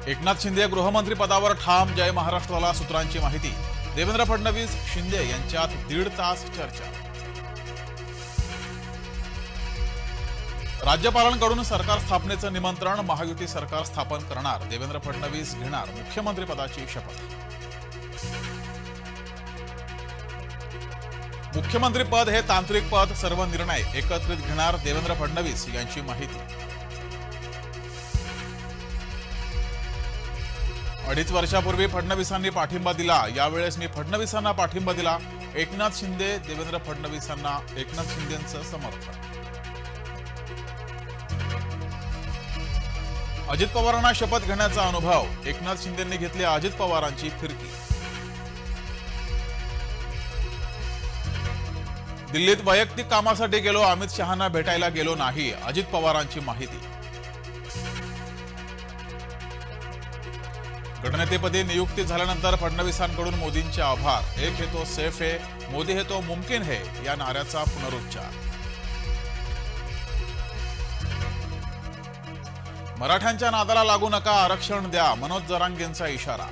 एकनाथ शिंदे गृहमंत्री पदावर ठाम, जय महाराष्ट्राला सूत्रांची माहिती। देवेंद्र फडणवीस शिंदे यांच्यात 1.5 तास चर्चा। राज्यपालांकडून सरकार स्थापनेचं निमंत्रण, महायुती सरकार स्थापन करणार, देवेंद्र फडणवीस घेणार मुख्यमंत्री पदाची शपथ। मुख्यमंत्री पद हे तांत्रिक पद, सर्व निर्णय एकत्रित घेणार, देवेंद्र फडणवीस यांची माहिती। 2.5 वर्षापूर्वी फडणवीसांनी पाठिंबा दिला, यावेळेस मी फडणवीसांना पाठिंबा दिला। एकनाथ शिंदे देवेंद्र फडणवीसांना एकनाथ शिंदेंचं समर्थन। अजित पवारांना शपथ घेण्याचा अनुभव, एकनाथ शिंदेंनी घेतली अजित पवारांची फिरकी। दिल्लीत वैयक्तिक कामासाठी गेलो, अमित शहांना भेटायला गेलो नाही, अजित पवारांची माहिती। गटनेतेपदी नियुक्ती झाल्यानंतर फडणवीसांकडून मोदींचे आभार, एक है तो सेफ है, मोदी है तो मुमकिन है या नाऱ्याचा पुनरुच्चार। मराठ्यांच्या नादाला लागू नका, आरक्षण द्या, मनोज जरांगेंचा इशारा।